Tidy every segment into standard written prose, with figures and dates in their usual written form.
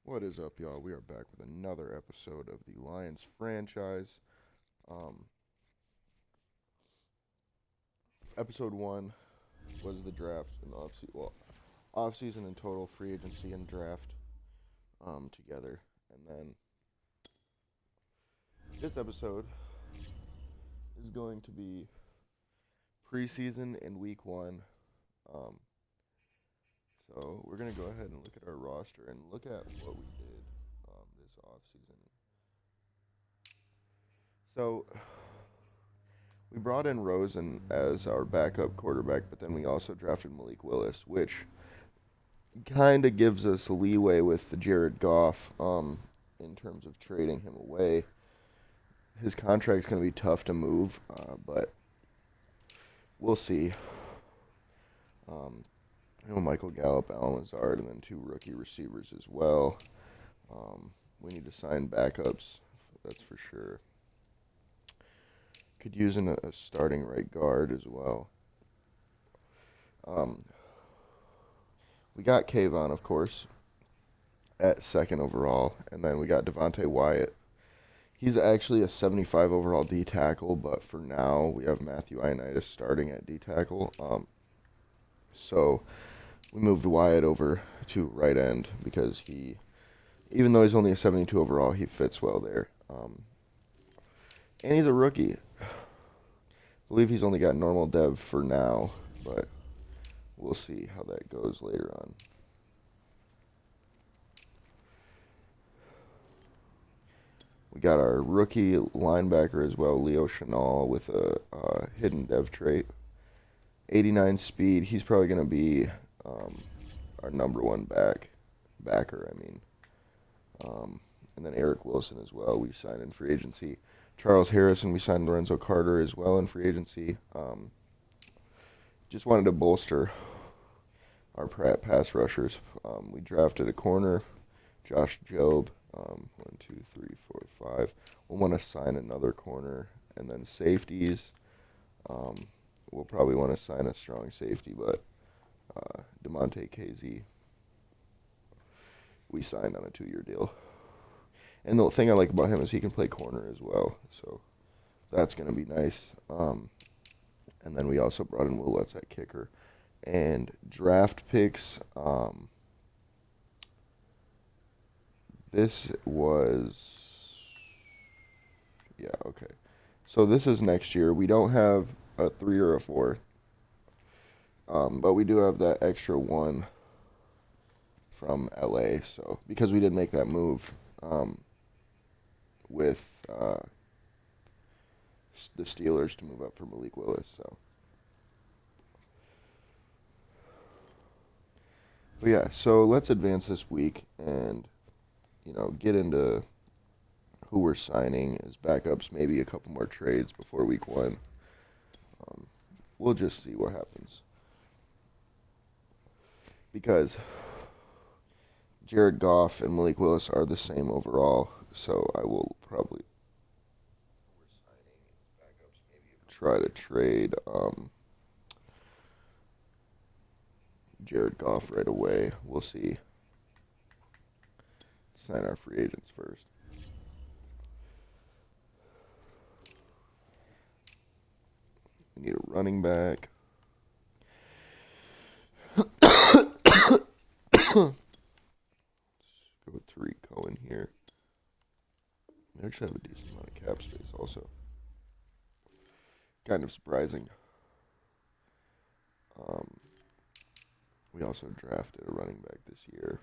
What is up, y'all? We are back with another episode of the Lions franchise. Um, Episode one was the draft and off season and total free agency and draft together, and then this episode is going to be preseason in week one. Um, so we're gonna go ahead and look at our roster and look at what we did this off season. So we brought in Rosen as our backup quarterback, but then we also drafted Malik Willis, which kind of gives us leeway with the Jared Goff in terms of trading him away. His contract's going to be tough to move, but we'll see. Michael Gallup, Allen Lazard, and then two rookie receivers as well. We need to sign backups, that's for sure. Could use a starting right guard as well. We got Kayvon, of course, at second overall, and then we got Devontae Wyatt. He's actually a 75 overall D tackle, but for now we have Matthew Ioannidis starting at D tackle. So we moved Wyatt over to right end because even though he's only a 72 overall, he fits well there. And he's a rookie. I believe he's only got normal dev for now, but we'll see how that goes later on. We got our rookie linebacker as well, Leo Chenal, with a hidden dev trait. 89 speed. He's probably going to be our number one backer. And then Eric Wilson as well. We signed in free agency. Charles Harrison. We signed Lorenzo Carter as well in free agency. Just wanted to bolster our pass rushers. We drafted a corner, Josh Jobe. 1, 2, 3, 4, 5. We'll want to sign another corner, and then safeties. We'll probably want to sign a strong safety, but DeMonte Casey, we signed on a 2-year deal. And the thing I like about him is he can play corner as well, so that's going to be nice. And then we also brought in Will Lutz at kicker. And draft picks, this was, yeah, okay. So this is next year. We don't have a 3 or a 4, but we do have that extra 1 from LA. So because we did make that move with the Steelers to move up for Malik Willis. So, but yeah. So let's advance this week and get into who we're signing as backups. Maybe a couple more trades before week 1. We'll just see what happens. Because Jared Goff and Malik Willis are the same overall, so I will probably try to trade Jared Goff right away. We'll see. Sign our free agents first. We need a running back. Let's go with Tariq Cohen here. They actually have a decent amount of cap space also. Kind of surprising. We also drafted a running back this year.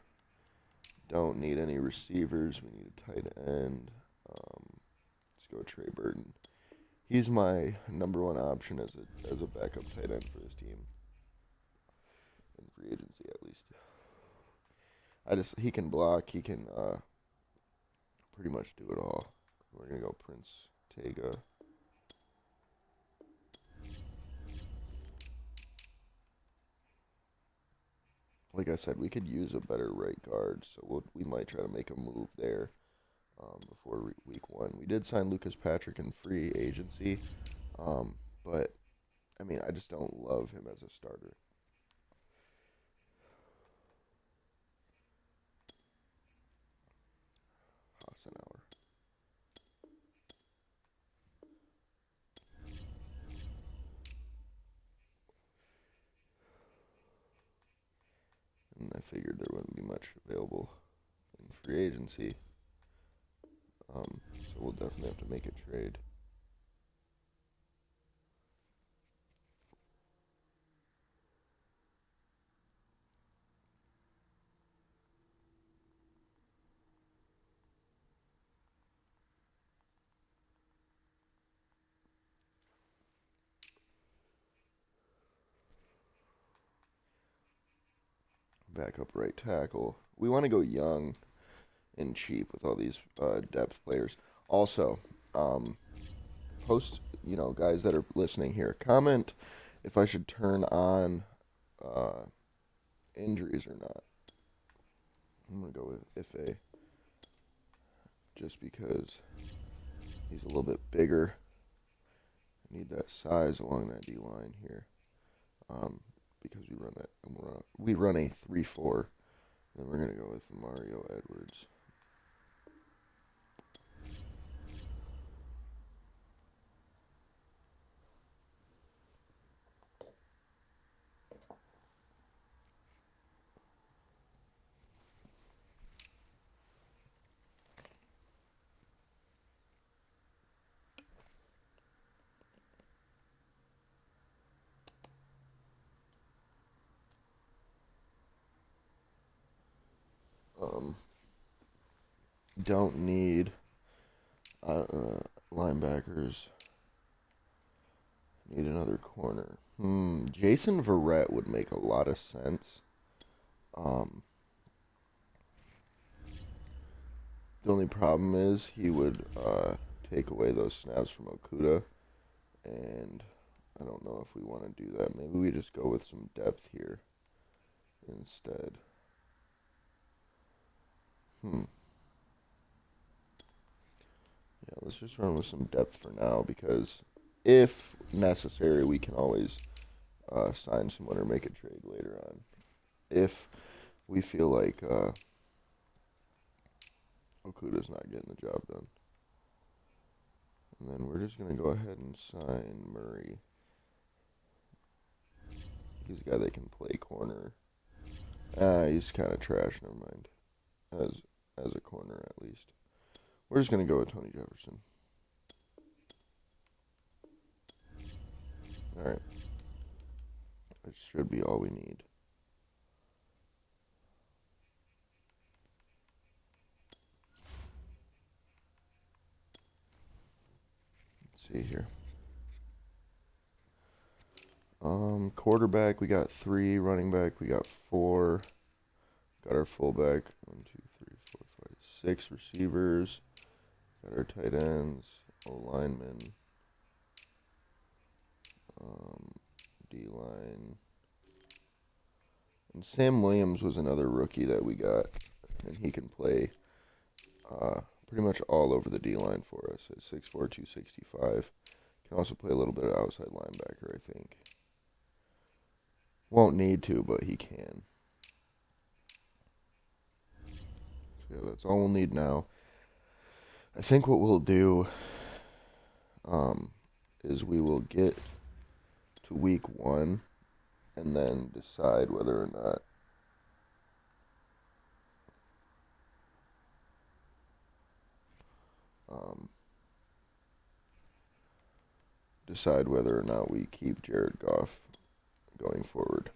Don't need any receivers. We need a tight end. Let's go Trey Burton. He's my number 1 option as a backup tight end for this team. In free agency, at least. He can block. He can pretty much do it all. We're gonna go Prince Tega. Like I said, we could use a better right guard, so we might try to make a move there before week 1. We did sign Lucas Patrick in free agency, but I just don't love him as a starter. less an hour. And I figured there wouldn't be much available in free agency. So we'll definitely have to make a trade. Backup right tackle. We want to go young and cheap with all these depth players. Also, post, guys that are listening here, comment if I should turn on injuries or not. I'm going to go with Ife just because he's a little bit bigger. I need that size along that D line here because we run a 3-4. Then we're going to go with Mario Edwards. Don't need linebackers. Need another corner. Jason Verrett would make a lot of sense. The only problem is he would take away those snaps from Okuda, and I don't know if we want to do that. Maybe we just go with some depth here instead. Yeah, let's just run with some depth for now because if necessary, we can always sign someone or make a trade later on. If we feel like Okuda's not getting the job done. And then we're just going to go ahead and sign Murray. He's a guy that can play corner. He's kind of trash, never mind. As a corner, at least. We're just going to go with Tony Jefferson. Alright. That should be all we need. Let's see here. Quarterback, we got 3. Running back, we got 4. Got our fullback, 1, 2, 3, 4, 5, 6 receivers. Got our tight ends, O-linemen, D-line. And Sam Williams was another rookie that we got, and he can play pretty much all over the D-line for us at 6'4", 265. Can also play a little bit of outside linebacker, I think. Won't need to, but he can. So yeah, that's all we'll need now. I think what we'll do is we will get to week 1 and then decide whether or not we keep Jared Goff going forward.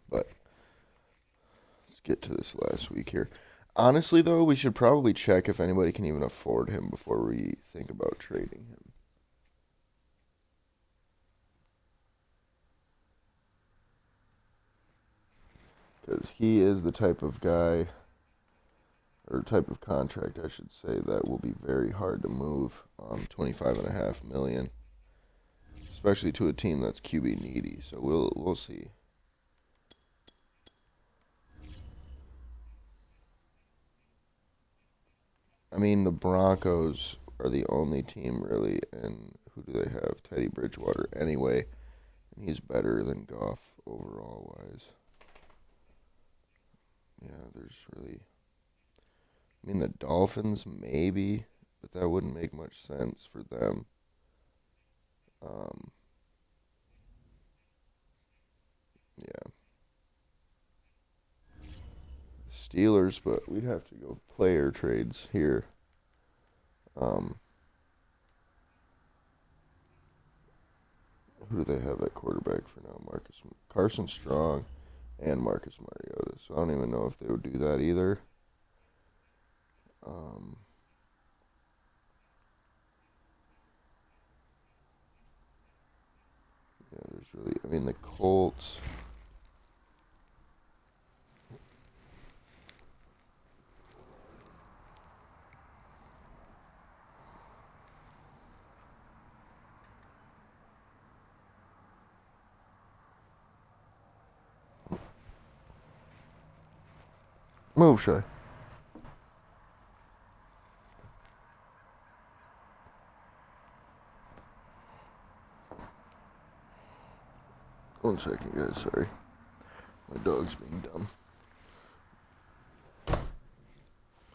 But let's get to this last week here. Honestly, though, we should probably check if anybody can even afford him before we think about trading him. Because he is the type of guy, or type of contract, I should say, that will be very hard to move. $25.5 million, especially to a team that's QB needy. So we'll see. I mean, the Broncos are the only team really, and who do they have? Teddy Bridgewater anyway, and he's better than Goff overall wise. Yeah, there's really. I mean, the Dolphins maybe, but that wouldn't make much sense for them. Um, yeah, Steelers, but we'd have to go player trades here. Um, who do they have at quarterback for now? Carson Strong and Marcus Mariota. So I don't even know if they would do that either. Um, yeah, there's really. I mean, the Colts. Move, Shy. One second, guys. Sorry. My dog's being dumb.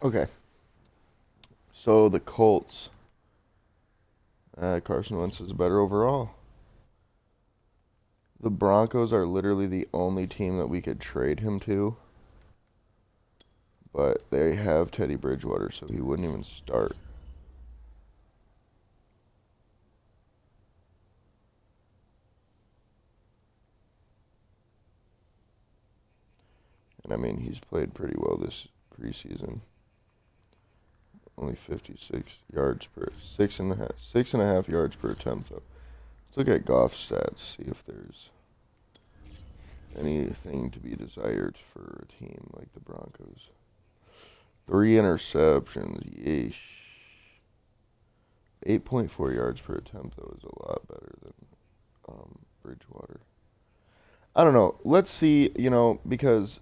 Okay. So the Colts. Carson Wentz is better overall. The Broncos are literally the only team that we could trade him to. But they have Teddy Bridgewater, so he wouldn't even start. And I mean, he's played pretty well this preseason. Only 56 yards per, 6.5 yards per attempt though. Let's look at Goff's stats, see if there's anything to be desired for a team like the Broncos. 3 interceptions, yeesh. 8.4 yards per attempt though is a lot better than Bridgewater. I don't know. Let's see, because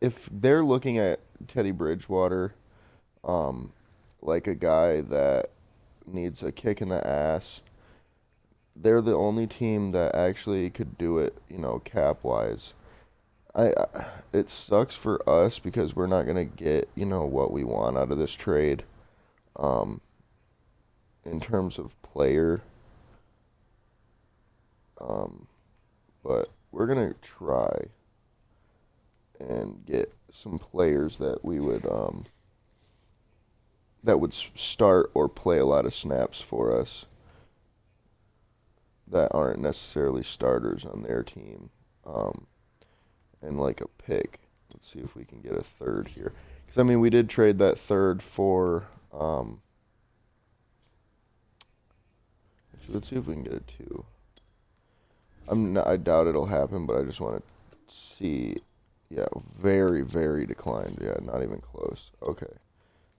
if they're looking at Teddy Bridgewater, like a guy that needs a kick in the ass, they're the only team that actually could do it, cap wise. It sucks for us because we're not gonna get, what we want out of this trade, in terms of player. But we're gonna try and get some players that we would that would start or play a lot of snaps for us that aren't necessarily starters on their team, and like a pick. Let's see if we can get a third here, because I mean we did trade that third for. Actually, let's see if we can get a 2. I doubt it'll happen, but I just want to see. Yeah, very, very declined. Yeah, not even close. Okay.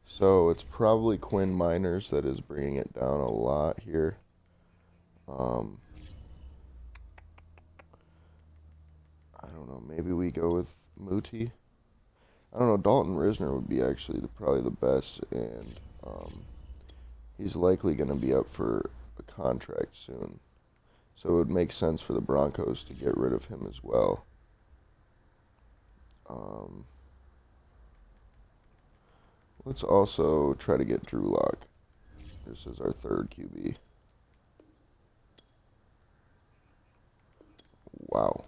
So it's probably Quinn Miners that is bringing it down a lot here. I don't know. Maybe we go with Muti. I don't know. Dalton Risner would be actually probably the best, and he's likely going to be up for a contract soon. So it would make sense for the Broncos to get rid of him as well. Let's also try to get Drew Lock. This is our third QB. Wow.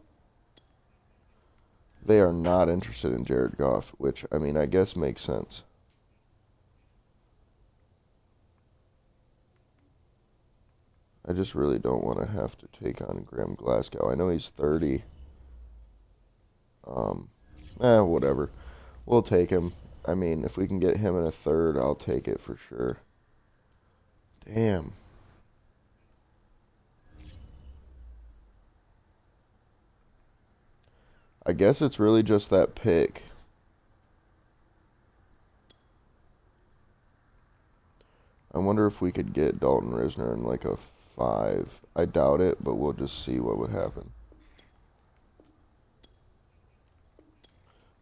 They are not interested in Jared Goff, which, I mean, I guess makes sense. I just really don't want to have to take on Graham Glasgow. I know he's 30. Whatever. We'll take him. I mean, if we can get him in a third, I'll take it for sure. Damn. I guess it's really just that pick. I wonder if we could get Dalton Risner in like a 5. I doubt it, but we'll just see what would happen.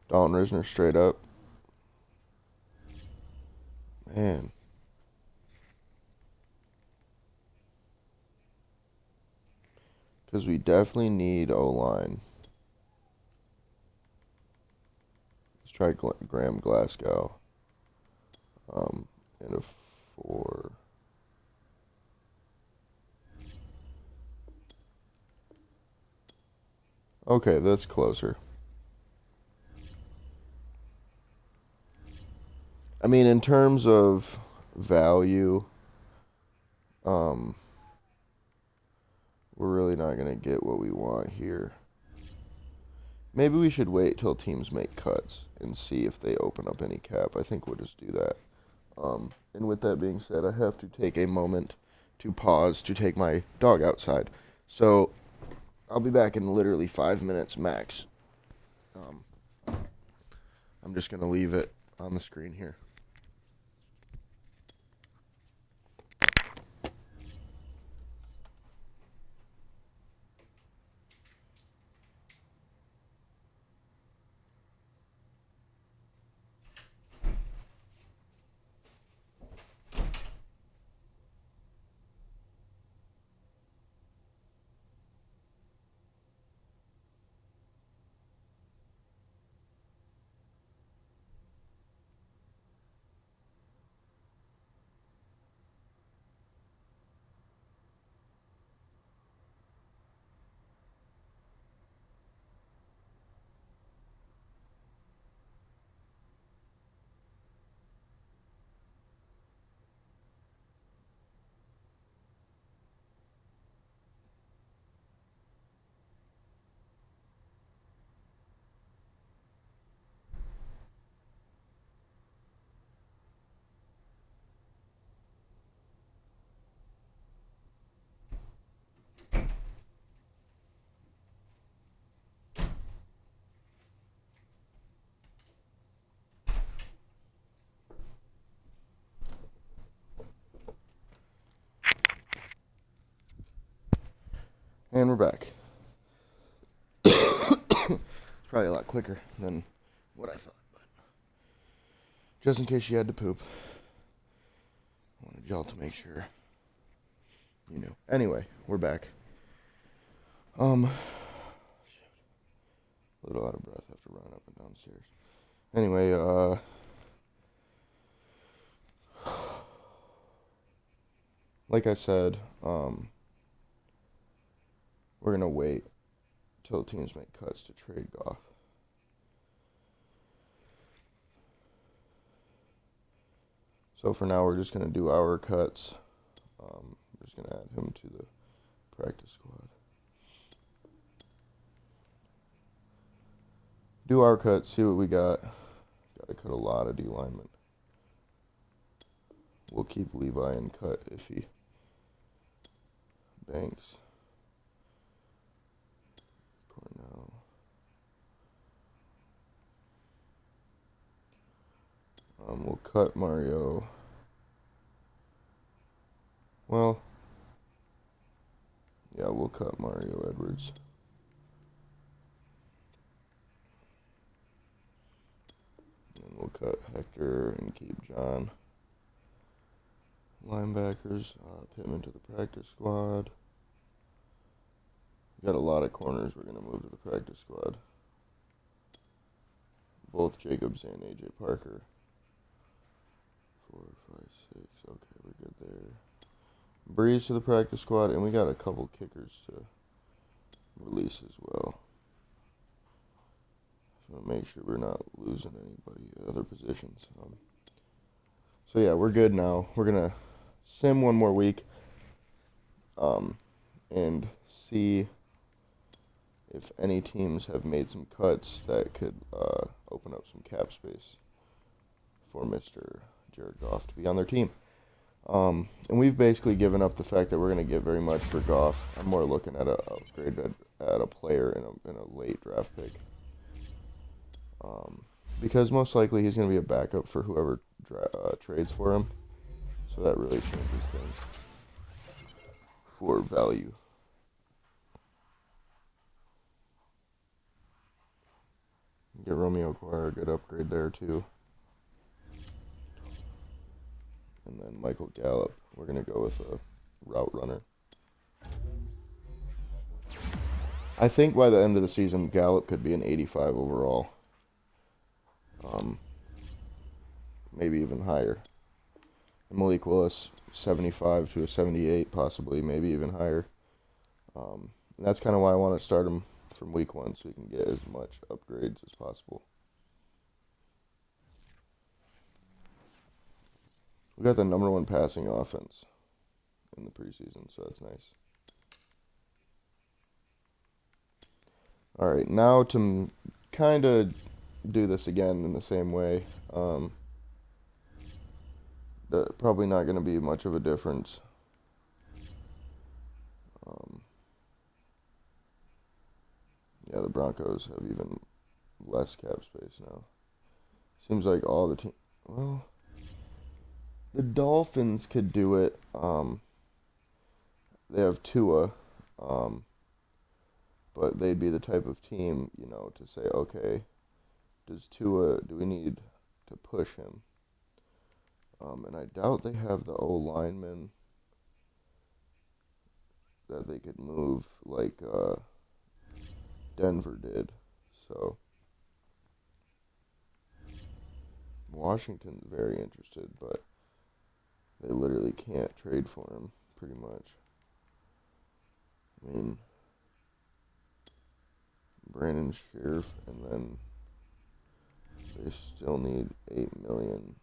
Dalton Risner straight up. Man. Because we definitely need O-line. Let's try Graham Glasgow. And a 4. Okay, that's closer. I mean, in terms of value, we're really not going to get what we want here. Maybe we should wait till teams make cuts and see if they open up any cap. I think we'll just do that. And with that being said, I have to take a moment to pause to take my dog outside. So I'll be back in literally 5 minutes max. I'm just going to leave it on the screen here. And we're back. It's probably a lot quicker than what I thought, but just in case you had to poop, I wanted y'all to make sure you knew. Anyway, we're back. Shoot. A little out of breath after running up and downstairs. Anyway, like I said, we're gonna wait till teams make cuts to trade Goff. So for now, we're just gonna do our cuts. We're just gonna add him to the practice squad. Do our cuts, see what we got. Got to cut a lot of D linemen. We'll keep Levi and cut Iffy. Banks. Cornell. We'll cut Mario. Well, yeah, we'll cut Mario Edwards. And we'll cut Hector and keep John. Linebackers, Pittman to the practice squad. We got a lot of corners we're going to move to the practice squad. Both Jacobs and AJ Parker. 4, 5, 6. Okay, we're good there. Breeze to the practice squad, and we got a couple kickers to release as well. So make sure we're not losing anybody other positions. So yeah, we're good now. We're gonna sim one more week, and see if any teams have made some cuts that could open up some cap space for Mr. Jared Goff to be on their team. And we've basically given up the fact that we're going to get very much for Goff. I'm more looking at a upgrade at a player in a late draft pick. Because most likely he's going to be a backup for whoever trades for him. So that really changes things for value. Get Romeo Aguirre, a good upgrade there too. and then Michael Gallup. We're going to go with a route runner. I think by the end of the season, Gallup could be an 85 overall. Maybe even higher. And Malik Willis, 75 to a 78, possibly, maybe even higher. And that's kind of why I want to start him from week 1 so we can get as much upgrades as possible. We got the number 1 passing offense in the preseason, so that's nice. All right, now to kind of do this again in the same way. Probably not going to be much of a difference. Yeah, the Broncos have even less cap space now. Seems like all the teams... Well, the Dolphins could do it. They have Tua, but they'd be the type of team, to say, okay, do we need to push him? And I doubt they have the O-linemen that they could move like Denver did. So Washington's very interested, but they literally can't trade for him, pretty much. I mean, Brandon Scherf, and then they still need $8 million.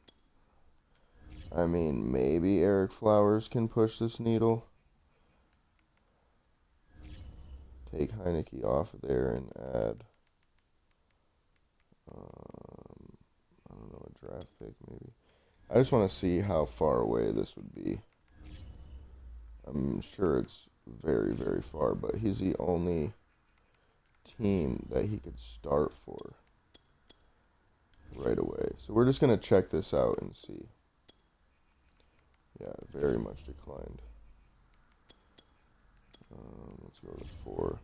I mean, maybe Eric Flowers can push this needle. Take Heineke off of there and add, I don't know, a draft pick maybe. I just want to see how far away this would be. I'm sure it's very, very far, but he's the only team that he could start for right away. So we're just going to check this out and see. Yeah, very much declined. Let's go to 4.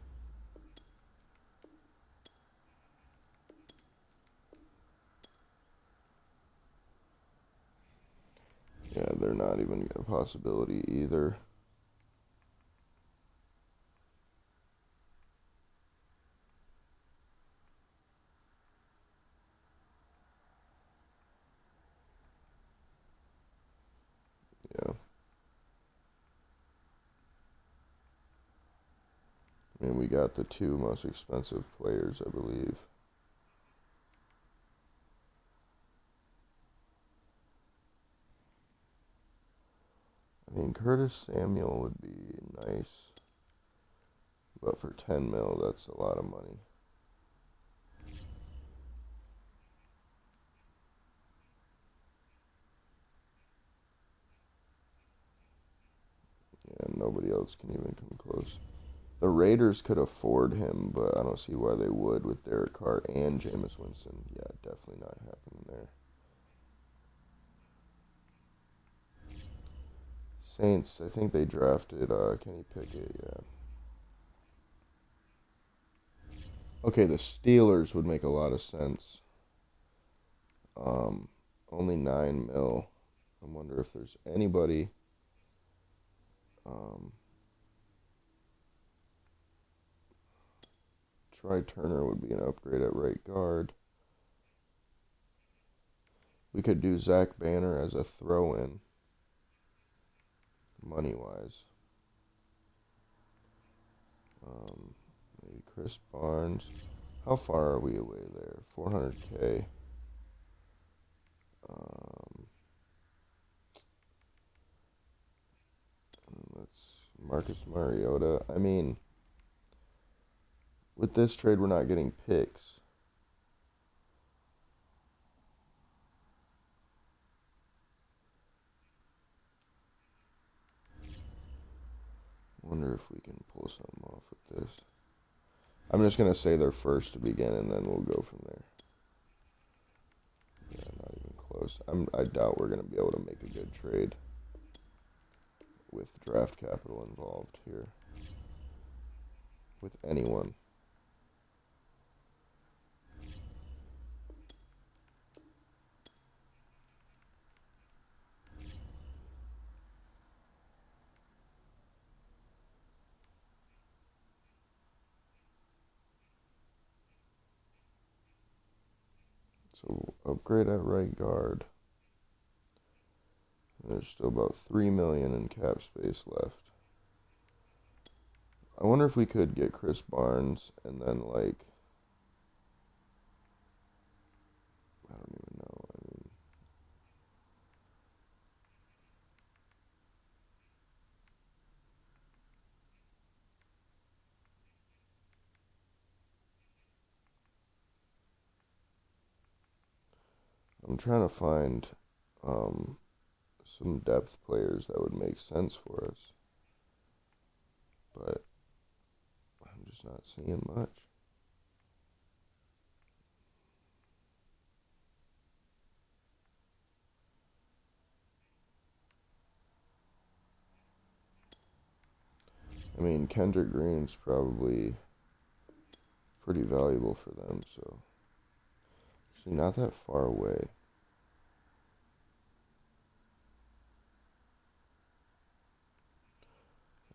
Yeah, they're not even a possibility either. Yeah. I mean, we got the 2 most expensive players, I believe. I mean, Curtis Samuel would be nice, but for 10 mil, that's a lot of money. Yeah, nobody else can even come close. The Raiders could afford him, but I don't see why they would with Derek Carr and Jameis Winston. Yeah, definitely not happening there. Saints, I think they drafted Kenny Pickett, yeah. Okay, the Steelers would make a lot of sense. Only 9 mil. I wonder if there's anybody. Try Turner would be an upgrade at right guard. We could do Zach Banner as a throw-in, money-wise. Maybe Chris Barnes. How far are we away there? 400K. Marcus Mariota. I mean, with this trade, we're not getting picks. Wonder if we can pull something off with this. I'm just going to say they're first to begin, and then we'll go from there. Yeah, not even close. I doubt we're going to be able to make a good trade with draft capital involved here. With anyone. So upgrade at right guard. There's still about $3 million in cap space left. I wonder if we could get Chris Barnes and then like I don't even know. I mean, I'm trying to find some depth players that would make sense for us, but I'm just not seeing much. I mean, Kendrick Green's probably pretty valuable for them, so actually not that far away.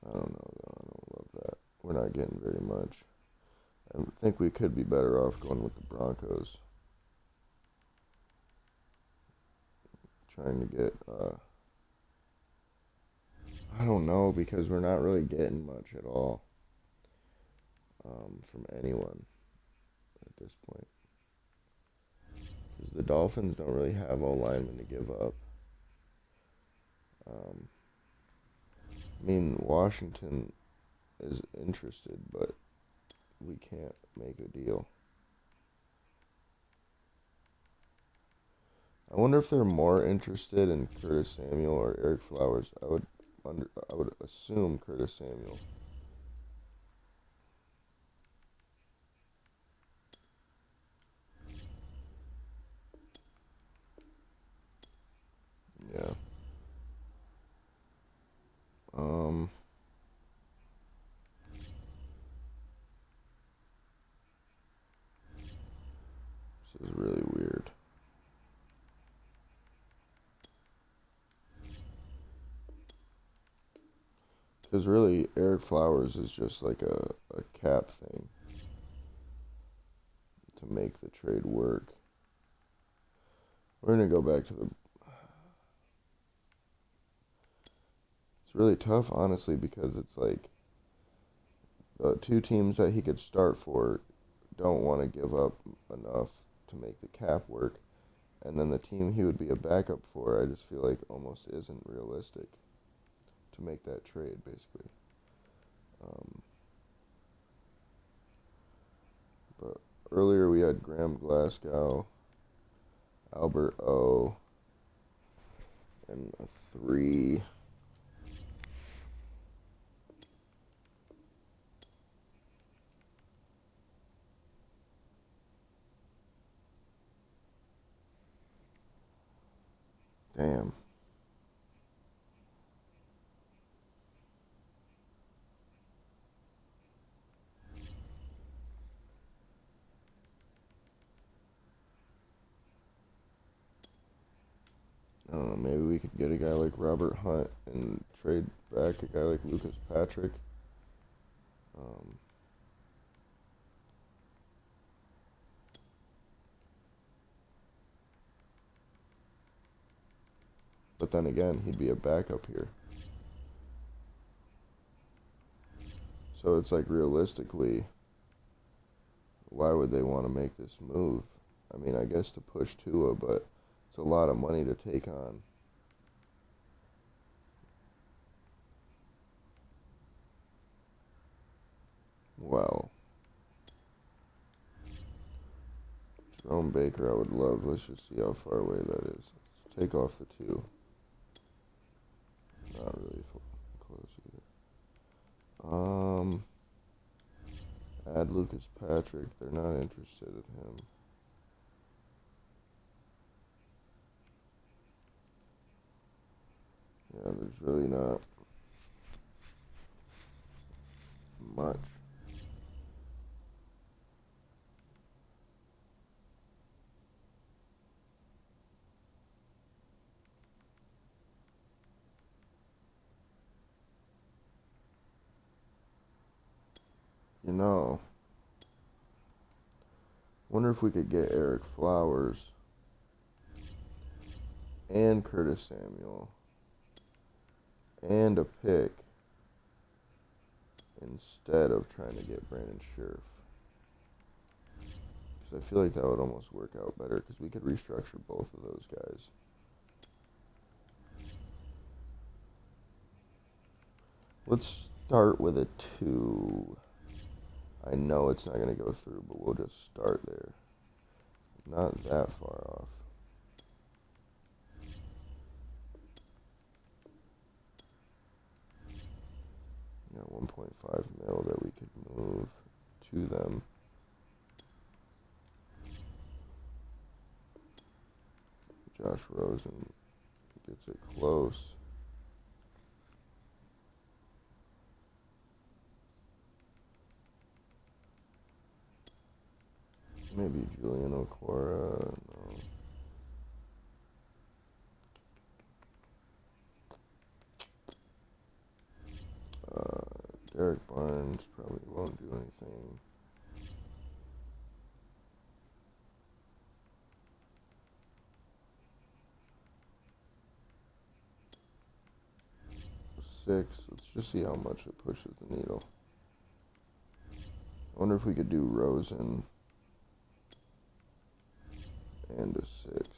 I don't know though. I don't love that. We're not getting very much. I think we could be better off going with the Broncos. Trying to get, I don't know, because we're not really getting much at all from anyone at this point. Because the Dolphins don't really have all linemen to give up. I mean, Washington is interested, but we can't make a deal. I wonder if they're more interested in Curtis Samuel or Eric Flowers. I would assume Curtis Samuel. Yeah. This is really weird. Because really, Eric Flowers is just like a cap thing to make the trade work. We're going to go back to the... It's really tough, honestly, because it's like the two teams that he could start for don't want to give up enough to make the cap work. And then the team he would be a backup for, I just feel like almost isn't realistic to make that trade, basically. But earlier we had Graham Glasgow, Albert O, and a 3. Damn. I don't know, maybe we could get a guy like Robert Hunt and trade back a guy like Lucas Patrick. But then again, he'd be a backup here. So it's like realistically, why would they want to make this move? I mean, I guess to push Tua, but it's a lot of money to take on. Well, Jerome Baker, I would love. Let's just see how far away that is. Let's take off the 2. Not really close either. Add Lucas Patrick. They're not interested in him. Yeah, there's really not much. You know, wonder if we could get Eric Flowers. and Curtis Samuel and a pick instead of trying to get Brandon Scherf. Because I feel like that would almost work out better because we could restructure both of those guys. Let's start with a 2. I know it's not going to go through, but we'll just start there. Not that far off. Got 1.5 mil that we could move to them. Josh Rosen gets it close. Maybe Julian Okwara. No. Derek Barnes probably won't do anything. Let's just see how much it pushes the needle. I wonder if we could do Rosen and a 6.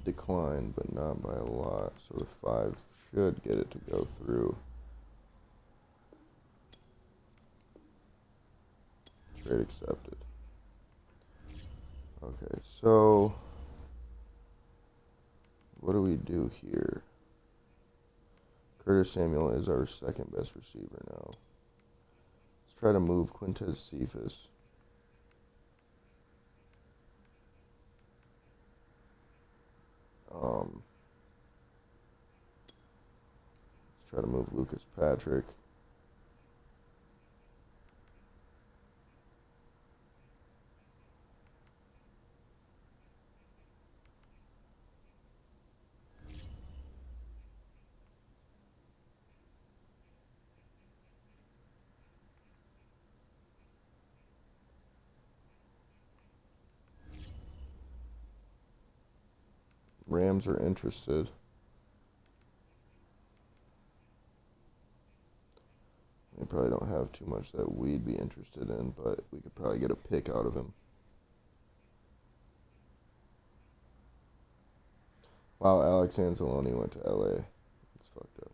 Decline, but not by a lot. So the 5 should get it to go through. Trade accepted. Okay, so what do we do here? Curtis Samuel is our second best receiver now. Let's try to move Quintez Cephas. Let's try to move Lucas Patrick. Rams are interested. They probably don't have too much that we'd be interested in, but we could probably get a pick out of him. Wow, Alex Anzalone went to LA. It's fucked up.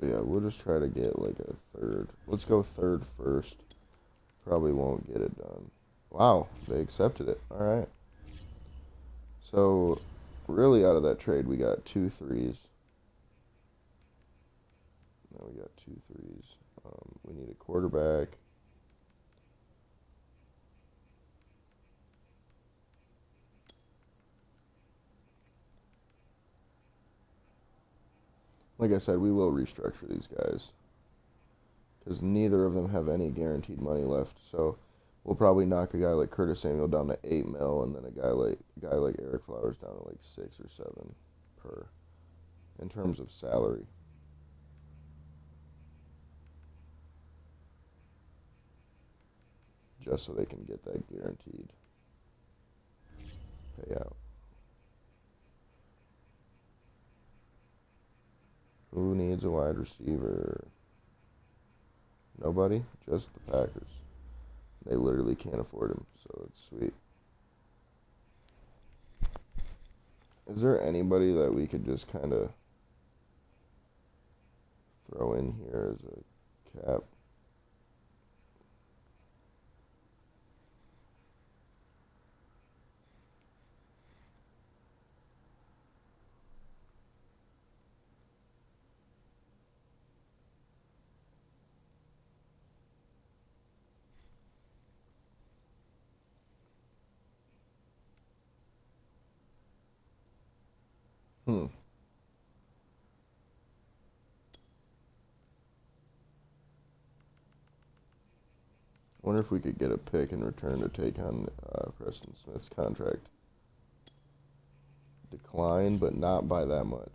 So yeah, we'll just try to get like a third. Let's go third first. Probably won't get it done. Wow, they accepted it. All right. So really out of that trade, we got 2 3s. Now we got 2 3s. We need a quarterback. Like I said, we will restructure these guys because neither of them have any guaranteed money left. So we'll probably knock a guy like Curtis Samuel down to 8 mil, and then a guy like Eric Flowers down to like 6 or 7 per in terms of salary. Just so they can get that guaranteed payout. Who needs a wide receiver? Nobody? Just the Packers. They literally can't afford him, so it's sweet. Is there anybody that we could just kind of throw in here as a cap? Wonder if we could get a pick in return to take on Preston Smith's contract. Decline, but not by that much.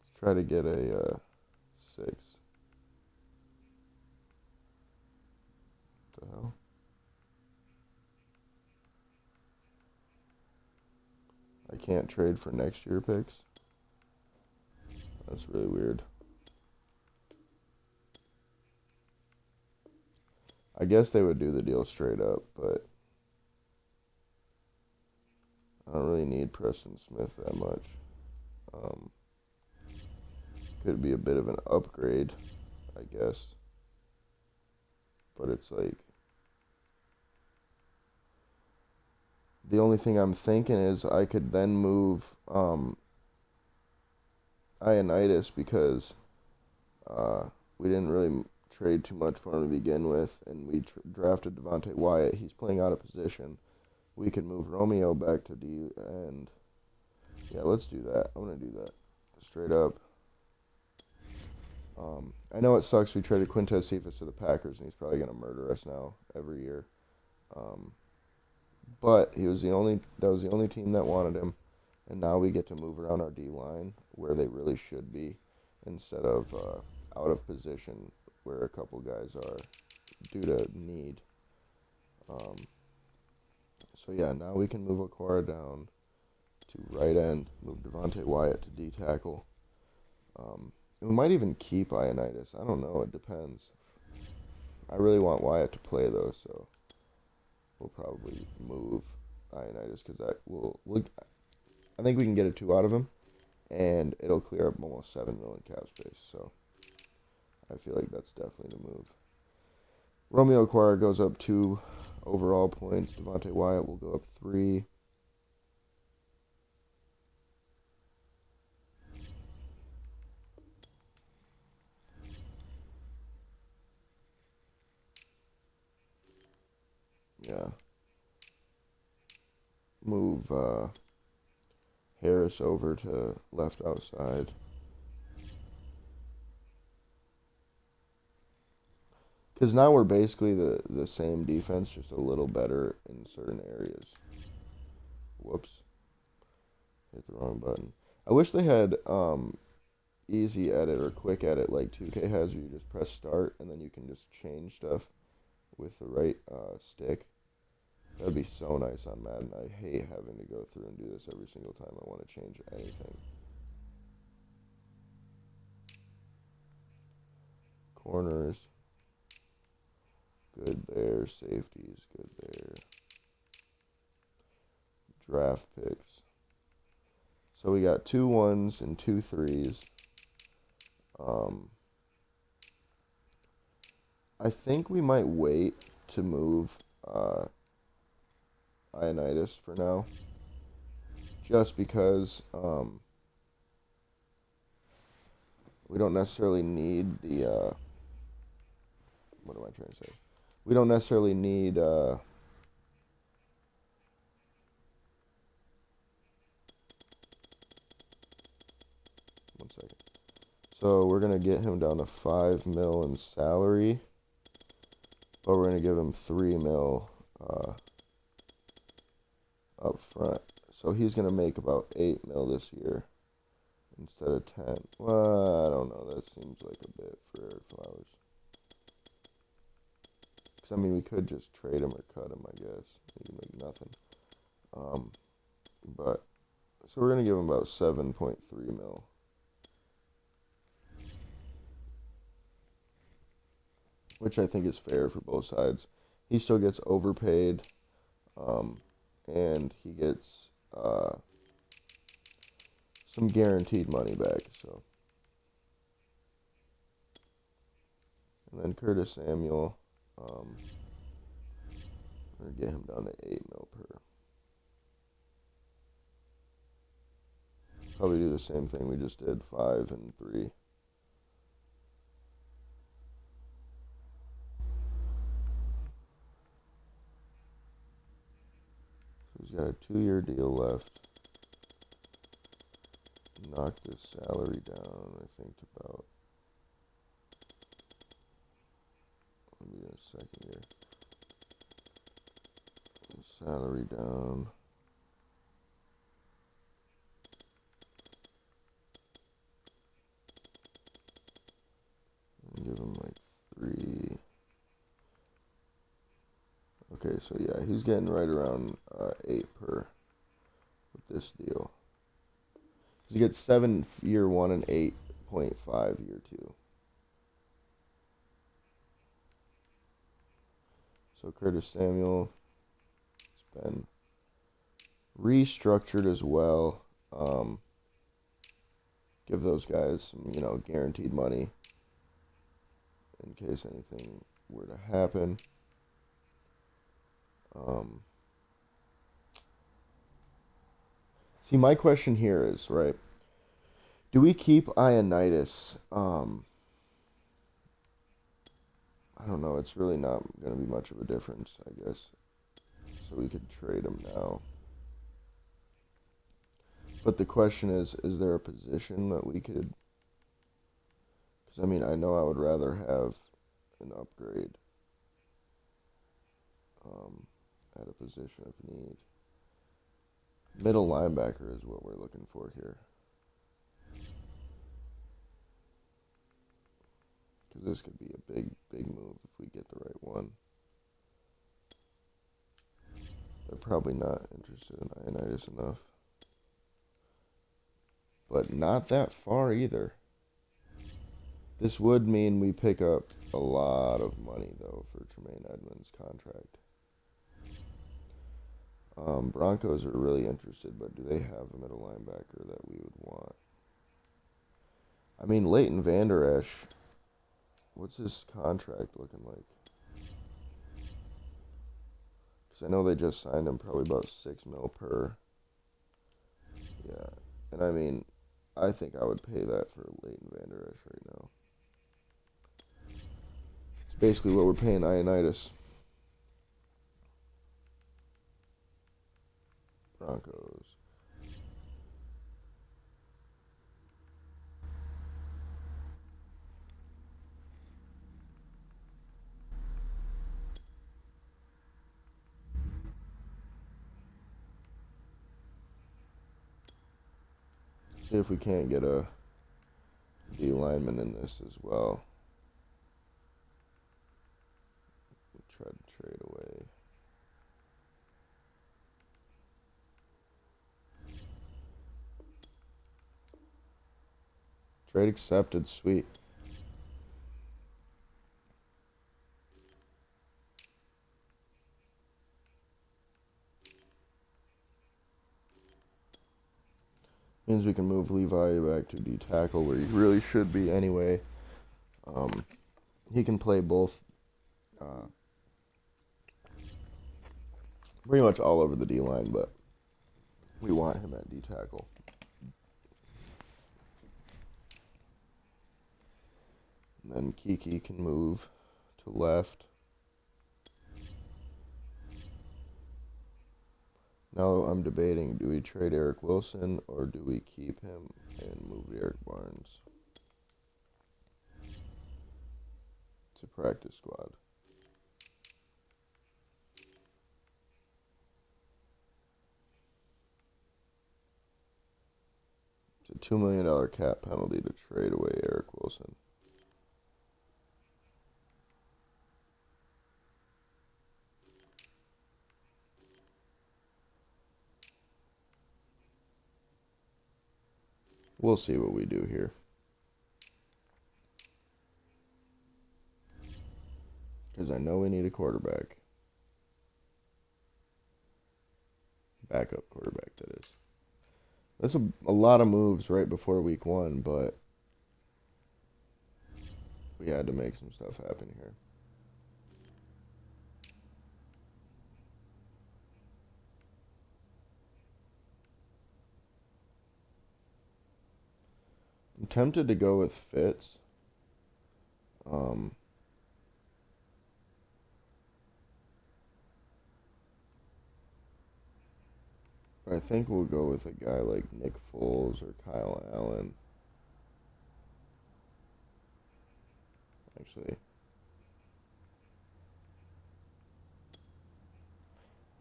Let's try to get a 6. What the hell? I can't trade for next year picks. That's really weird. I guess they would do the deal straight up, but I don't really need Preston Smith that much. Could be a bit of an upgrade, I guess. But it's like, the only thing I'm thinking is I could then move Ioannidis because we didn't really trade too much for him to begin with, and we drafted Devontae Wyatt. He's playing out of position. We could move Romeo back to D, and yeah, let's do that. I'm going to do that straight up. I know it sucks we traded Quintez Cephas to the Packers, and he's probably going to murder us now every year. But that was the only team that wanted him, and now we get to move around our D-line where they really should be instead of out of position where a couple guys are due to need. So yeah, now we can move Aquara down to right end, move Devontae Wyatt to D tackle. We might even keep Ioannidis. I don't know. It depends. I really want Wyatt to play though, so we'll probably move Ioannidis because I think we can get a 2 out of him, and it'll clear up almost $7 million cap space. So I feel like that's definitely the move. Romeo Aquara goes up 2 overall points. Devontae Wyatt will go up 3. Yeah. Move Harris over to left outside. Because now we're basically the same defense, just a little better in certain areas. Whoops. Hit the wrong button. I wish they had easy edit or quick edit like 2K has, where you just press start and then you can just change stuff with the right stick. That'd be so nice on Madden. I hate having to go through and do this every single time I want to change anything. Corners. Good there. Safeties. Good there. Draft picks. So we got 2 1s and 2 3s. I think we might wait to move Ioannidis for now, just because we don't necessarily need the what am I trying to say? We don't necessarily need one second. So we're gonna get him down to $5 million in salary, but we're gonna give him $3 million up front. So he's going to make about $8 million this year instead of 10. Well, I don't know. That seems like a bit for Eric Flowers. Because, I mean, we could just trade him or cut him, I guess. He can make nothing. But, so we're going to give him about $7.3 million. Which I think is fair for both sides. He still gets overpaid. And he gets some guaranteed money back. So, and then Curtis Samuel, we're gonna get him down to $8 million per. Probably do the same thing we just did, 5 and 3. He's got a 2-year deal left. Knocked his salary down, I think, to about Let me get a second here. Salary down. And give him like 3. Okay, so yeah, he's getting right around 8 per with this deal. He gets 7 year 1 and 8.5 year 2. So Curtis Samuel has been restructured as well. Give those guys some, guaranteed money in case anything were to happen. See, my question here is, right, do we keep Ioannidis? I don't know. It's really not going to be much of a difference, I guess. So we could trade him now. But the question is there a position that we could... Because, I know I would rather have an upgrade at a position of need. Middle linebacker is what we're looking for here. Because this could be a big, big move if we get the right one. They're probably not interested in Ioannidis enough. But not that far either. This would mean we pick up a lot of money, though, for Tremaine Edmonds' contract. Broncos are really interested, but do they have a middle linebacker that we would want? Leighton Vander Esch, what's his contract looking like? Because I know they just signed him probably about $6 million per. Yeah, and I think I would pay that for Leighton Vander Esch right now. It's basically what we're paying Ioannidis. Broncos. See if we can't get a D lineman in this as well. Try to trade away. Trade accepted, sweet. Means we can move Levi back to D tackle where he really should be anyway. He can play both, pretty much all over the D line, but we want him at D tackle. And then Kiki can move to left. Now I'm debating, do we trade Eric Wilson or do we keep him and move Eric Barnes to practice squad? It's a $2 million cap penalty to trade away Eric Wilson. We'll see what we do here. Because I know we need a quarterback. Backup quarterback, that is. That's a lot of moves right before week 1, but we had to make some stuff happen here. I'm tempted to go with Fitz. But I think we'll go with a guy like Nick Foles or Kyle Allen. Actually,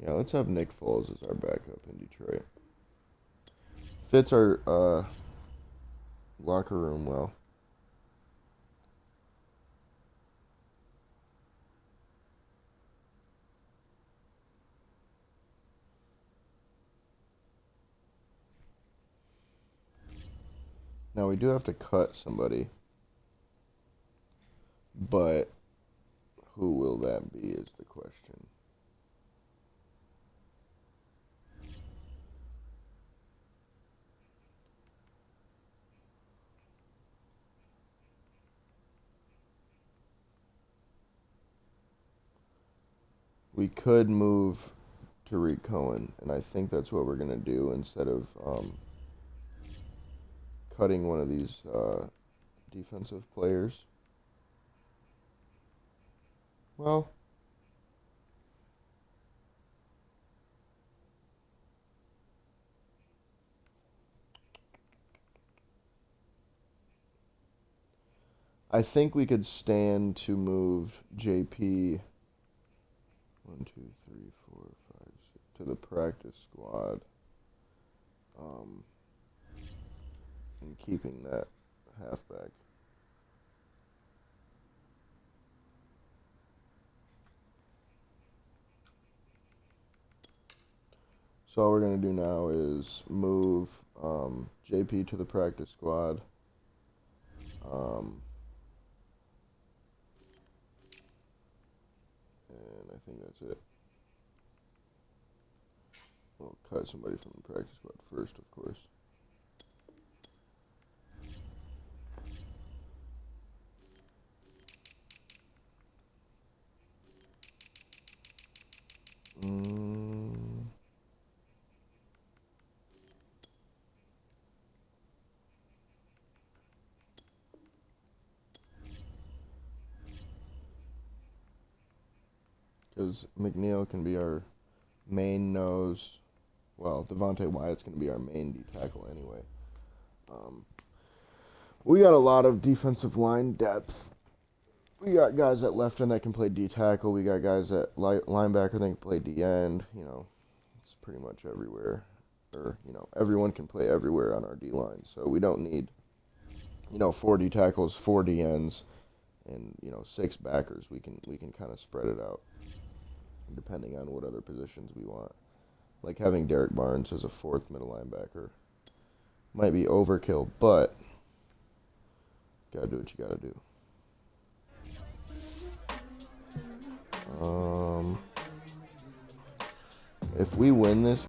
Yeah, let's have Nick Foles as our backup in Detroit. Fits our locker room well. Now we do have to cut somebody, but who will that be is the question. We could move Tariq Cohen, and I think that's what we're gonna do instead of cutting one of these defensive players. Well, I think we could stand to move JP 1, 2, 3, 4, 5, 6 to the practice squad, um, and keeping that halfback. So all we're gonna do now is move JP to the practice squad. And I think that's it. We'll cut somebody from the practice squad first, of course. Because McNeil can be our main nose. Well, Devontae Wyatt's going to be our main D tackle anyway. We got a lot of defensive line depth. We got guys at left end that can play D tackle. We got guys at linebacker that can play D end. You know, it's pretty much everywhere. Or, you know, everyone can play everywhere on our D line. So we don't need, you know, 4 D tackles, 4 D ends, and, you know, 6 backers. We can kind of spread it out depending on what other positions we want. Like having Derek Barnes as a 4th middle linebacker might be overkill, but gotta do what you gotta do. If we win this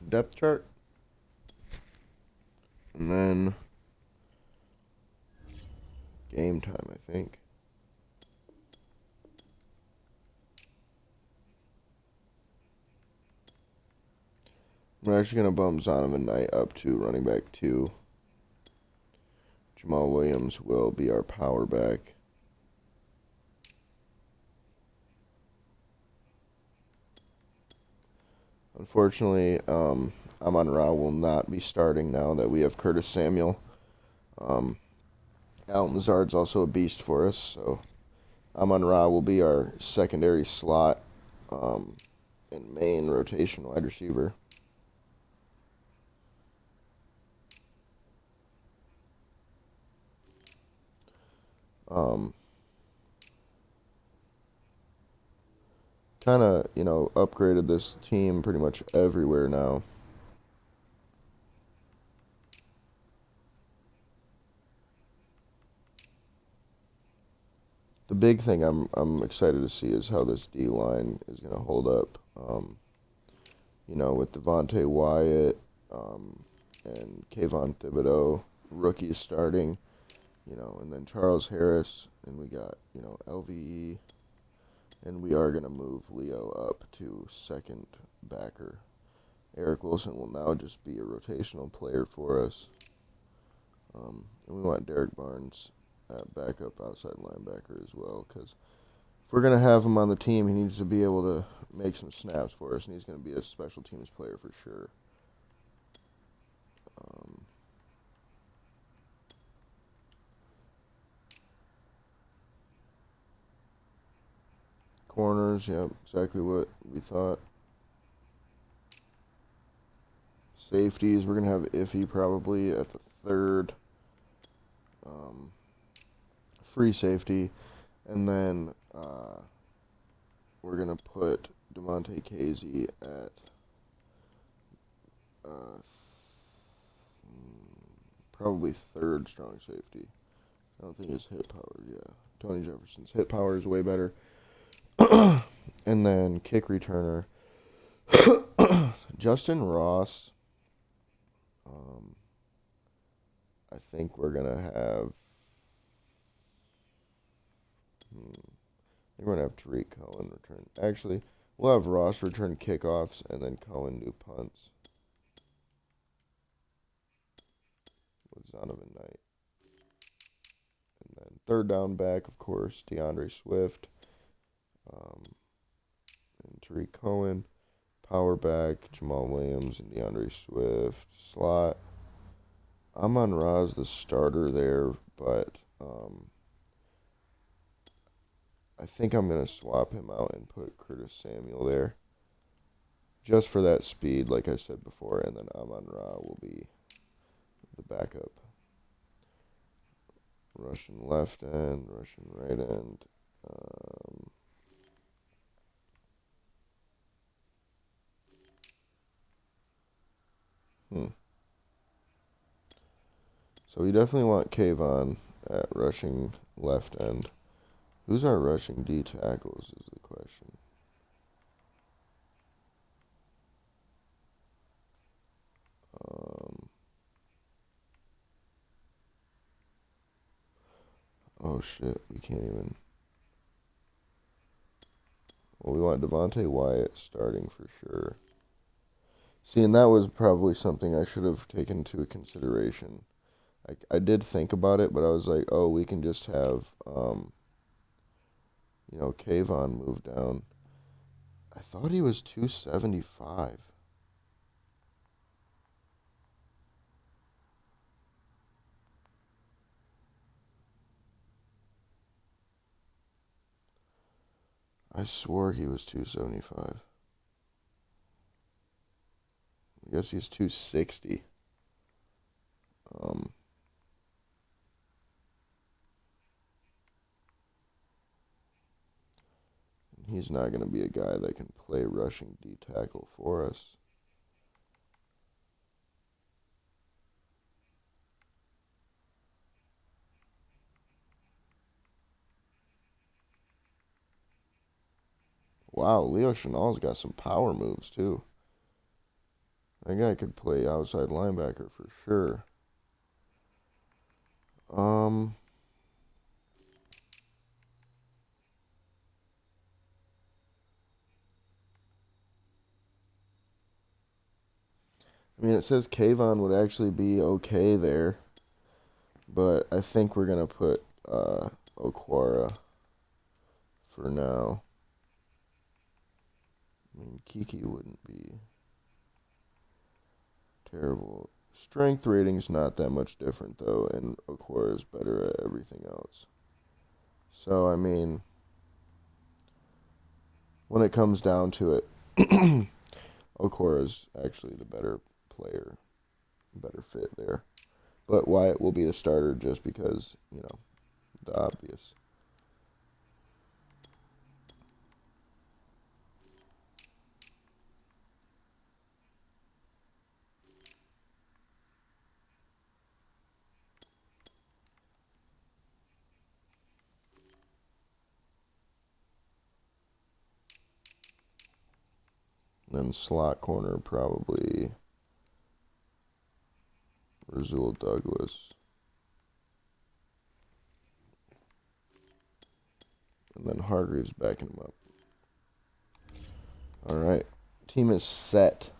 depth chart, and then game time, I think. We're actually going to bump Zonovan Knight up to running back 2. Jamal Williams will be our power back. Unfortunately, Amon-Ra will not be starting now that we have Curtis Samuel. Alton Lazard's also a beast for us, so Amon-Ra will be our secondary slot and main rotation wide receiver. Kind of, you know, upgraded this team pretty much everywhere now. The big thing I'm excited to see is how this D line is going to hold up. With Devontae Wyatt and Kayvon Thibodeau, rookies starting, and then Charles Harris, and we got LVE, and we are going to move Leo up to second backer. Eric Wilson will now just be a rotational player for us. And we want Derek Barnes at backup outside linebacker as well, because if we're going to have him on the team, he needs to be able to make some snaps for us, and he's going to be a special teams player for sure. Corners, yeah, exactly what we thought. Safeties, we're going to have Iffy probably at the third. Free safety. And then we're going to put DeMonte Casey at probably third strong safety. I don't think his hit power, yeah. Tony Jefferson's hit power is way better. And then kick returner. Justin Ross. I think we're going to have... we're going to have Tariq Cohen return. Actually, we'll have Ross return kickoffs and then Cohen do punts. With Zonovan Knight. And then third down back, of course, DeAndre Swift. And Tariq Cohen. Power back, Jamal Williams and DeAndre Swift. Slot. Amon-Ra's the starter there, but I think I'm going to swap him out and put Curtis Samuel there. Just for that speed, like I said before, and then Amon-Ra will be the backup. Russian left end, Russian right end. So we definitely want Kayvon at rushing left end. Who's our rushing D tackles is the question. Oh shit, we can't even. Well, we want Devontae Wyatt starting for sure. See, and that was probably something I should have taken into consideration. I did think about it, but I was like, oh, we can just have, Kayvon move down. I thought he was 275. I swore he was 275. I guess he's 260. He's not going to be a guy that can play rushing D tackle for us. Wow, Leo Chenal's got some power moves too. That guy could play outside linebacker for sure. I mean, it says Kayvon would actually be okay there, but I think we're going to put Okwara for now. I mean, Kiki wouldn't be terrible. Strength rating's not that much different, though, and Okwara's better at everything else. So, I mean, when it comes down to it, Okwara's actually the better player, better fit there. But Wyatt will be the starter just because, the obvious. then slot corner, probably Rasul Douglas. And then Hargreaves backing him up. All right. Team is set.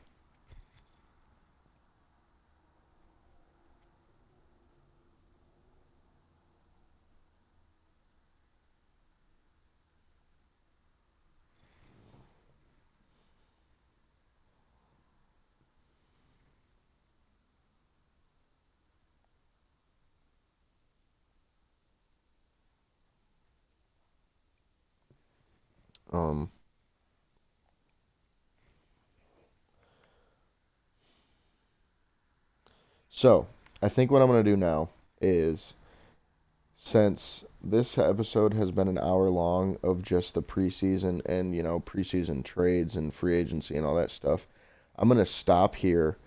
So, I think what I'm going to do now is, since this episode has been an hour long of just the preseason and, preseason trades and free agency and all that stuff, I'm going to stop here,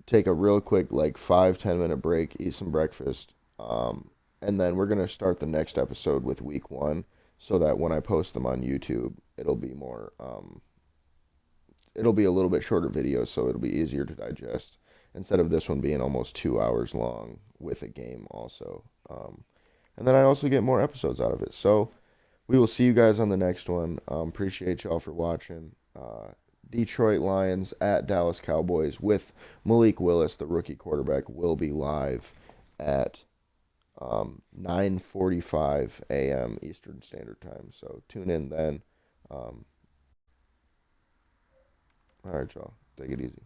take a real quick, like 5-10 minute break, eat some breakfast, and then we're going to start the next episode with week one so that when I post them on YouTube, it'll be it'll be a little bit shorter video, so it'll be easier to digest instead of this one being almost 2 hours long with a game also. And then I also get more episodes out of it. So we will see you guys on the next one. Appreciate y'all for watching. Detroit Lions at Dallas Cowboys with Malik Willis, the rookie quarterback, will be live at 9:45 a.m. Eastern Standard Time. So tune in then. All right, y'all. Take it easy.